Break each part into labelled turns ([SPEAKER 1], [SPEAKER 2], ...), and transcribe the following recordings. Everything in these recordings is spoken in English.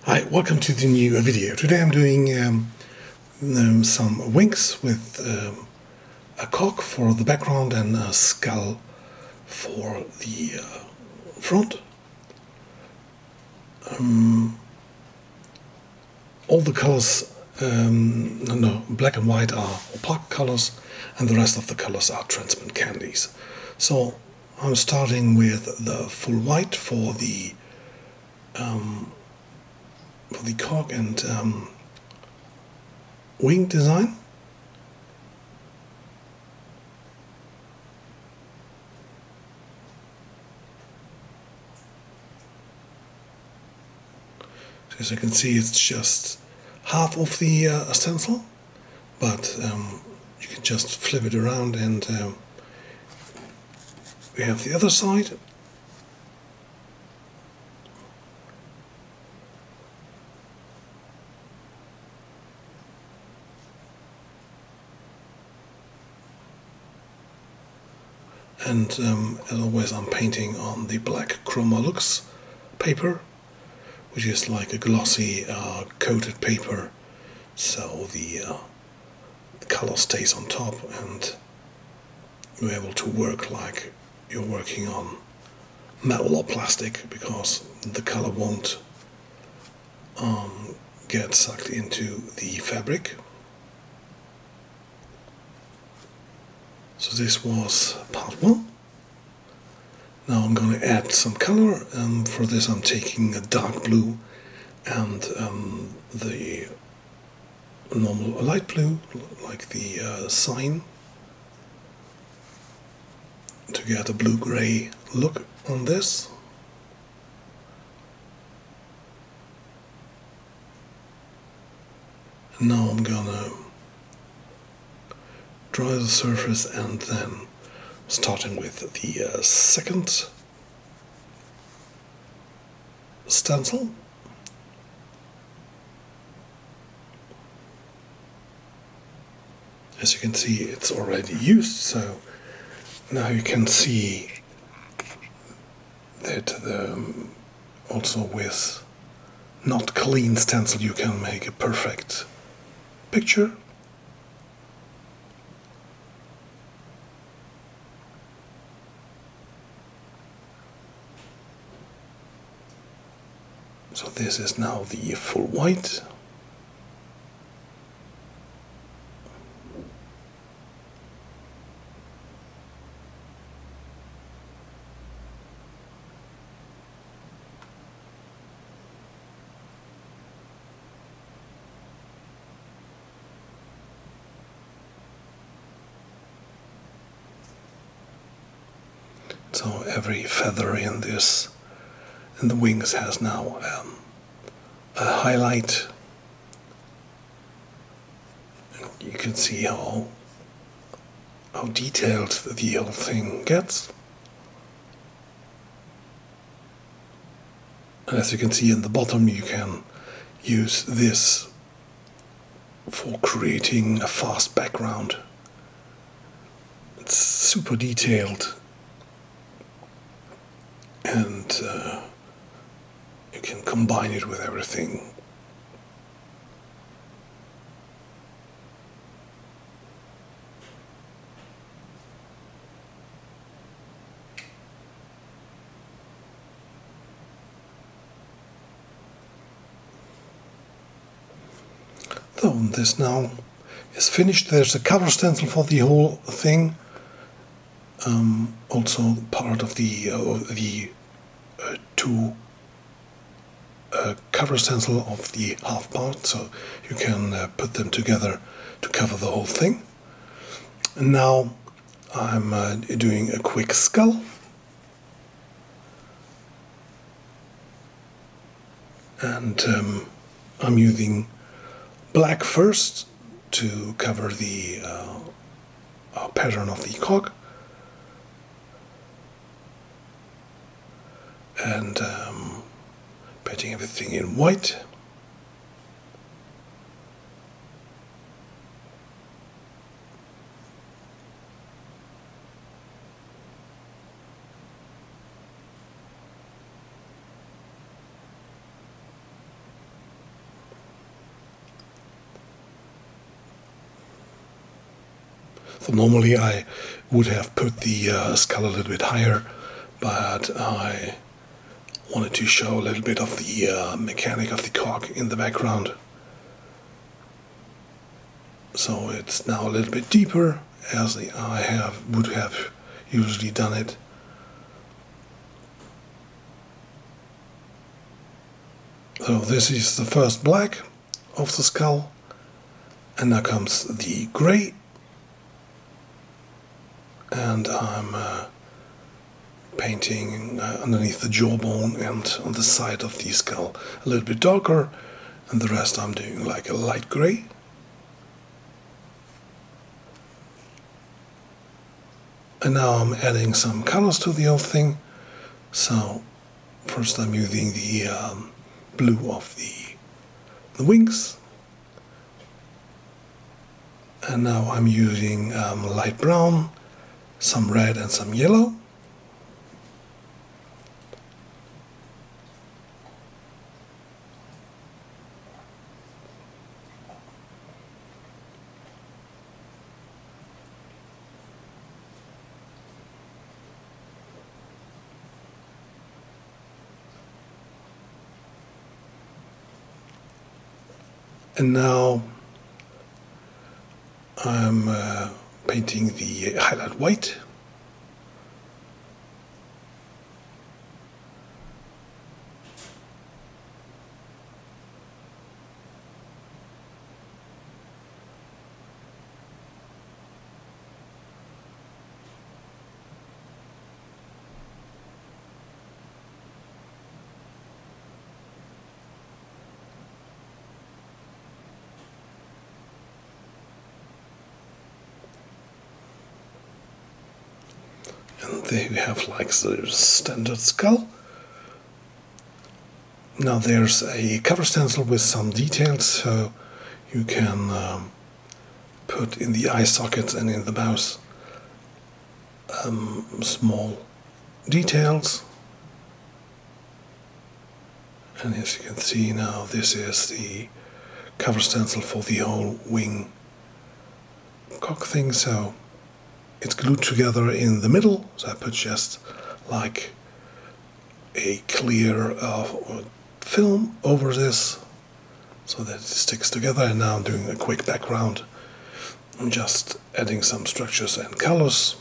[SPEAKER 1] Hi, welcome to the new video. Today I'm doing some wings with a cock for the background and a skull for the front. All the colors, black and white are opaque colors, and the rest of the colors are transparent candies. So I'm starting with the full white for the cock and wing design. So as you can see, it's just half of the stencil, but you can just flip it around and we have the other side. And as always, I'm painting on the black cremeluxe paper, which is like a glossy coated paper, so the color stays on top and you're able to work like you're working on metal or plastic, because the color won't get sucked into the fabric. So this was part one. Now I'm going to add some color. For this I'm taking a dark blue and the normal light blue, like the sign, to get a blue-gray look on this. And now I'm gonna dry the surface, and then starting with the second stencil. As you can see, it's already used, so now you can see that also with not clean stencil you can make a perfect picture. So this is now the full white. So every feather in the wings has now a highlight. And you can see how detailed the whole thing gets. And as you can see in the bottom, you can use this for creating a fast background. It's super detailed, and you can combine it with everything. So this now is finished. There's a cover stencil for the whole thing. Also part of the two cover stencil of the half part, so you can put them together to cover the whole thing. And now I'm doing a quick skull. And I'm using black first to cover the pattern of the cock, and painting everything in white. So normally I would have put the skull a little bit higher, but I wanted to show a little bit of the mechanic of the cog in the background. So it's now a little bit deeper, as I would have usually done it. So this is the first black of the skull, and now comes the grey, and I'm painting underneath the jawbone and on the side of the skull a little bit darker, and the rest I'm doing like a light grey. And now I'm adding some colors to the whole thing. So first I'm using the blue of the wings, and now I'm using light brown, some red and some yellow. And now I'm painting the highlight white. And there you have like the standard skull. Now there's a cover stencil with some details, so you can put in the eye sockets and in the mouth small details. And as you can see now, this is the cover stencil for the whole wing cock thing. So it's glued together in the middle, so I put just like a clear film over this so that it sticks together. And now I'm doing a quick background. I'm just adding some structures and colors.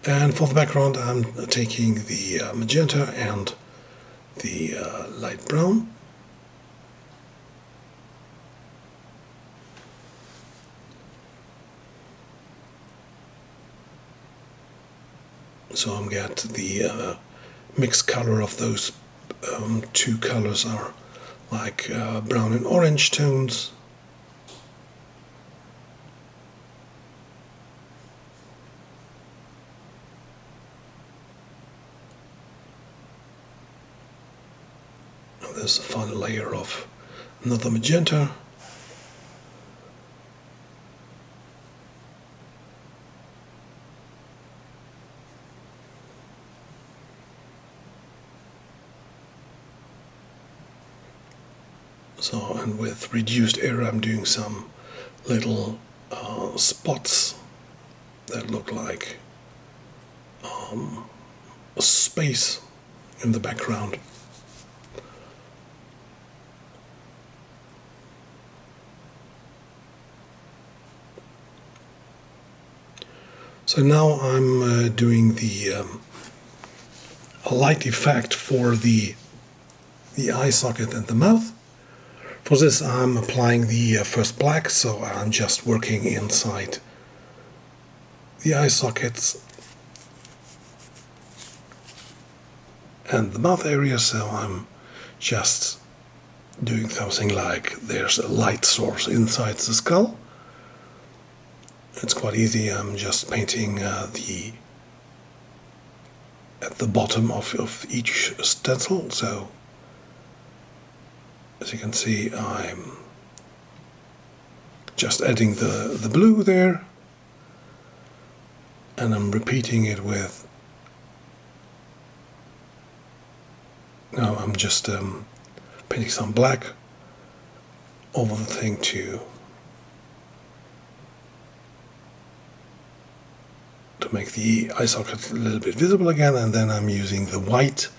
[SPEAKER 1] And for the background, I'm taking the magenta and the light brown. So I'm got the mixed color of those two colors are like brown and orange tones. There's a final layer of another magenta. So, and with reduced air, I'm doing some little spots that look like a space in the background. So now I'm doing the a light effect for the eye socket and the mouth. For this I'm applying the first black, so I'm just working inside the eye sockets and the mouth area, so I'm just doing something like there's a light source inside the skull. It's quite easy. I'm just painting at the bottom of each stencil. So as you can see, I'm just adding the blue there, and I'm repeating it with, now I'm just painting some black over the thing to make the eye socket a little bit visible again, and then I'm using the white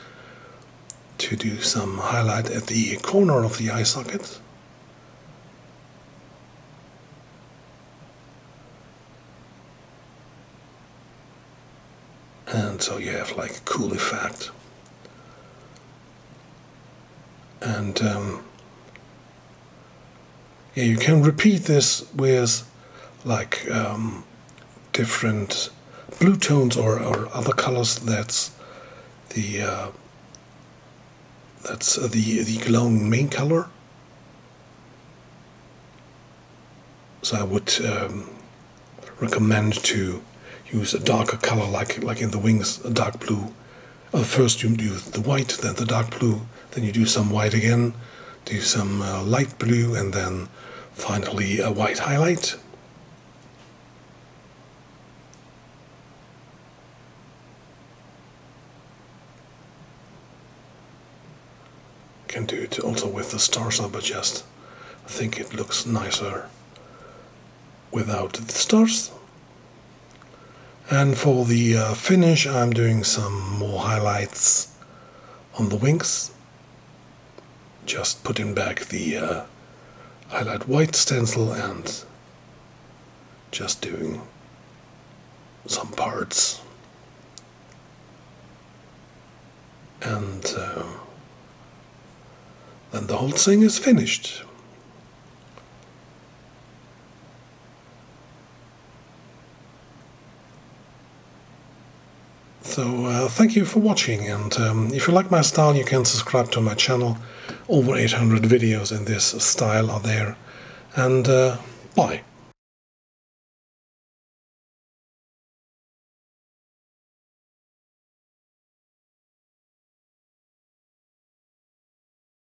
[SPEAKER 1] to do some highlight at the corner of the eye socket. And so you have like a cool effect. And yeah, you can repeat this with like different blue tones or other colors. That's the glowing main color. So I would recommend to use a darker color, like in the wings, a dark blue. First you do the white, then the dark blue, then you do some white again, do some light blue, and then finally a white highlight. You can do it also with the stars, but just I think it looks nicer without the stars. And for the finish, I'm doing some more highlights on the wings. Just putting back the highlight white stencil and just doing some parts. And then the whole thing is finished. So thank you for watching, and if you like my style you can subscribe to my channel. Over 800 videos in this style are there, and bye.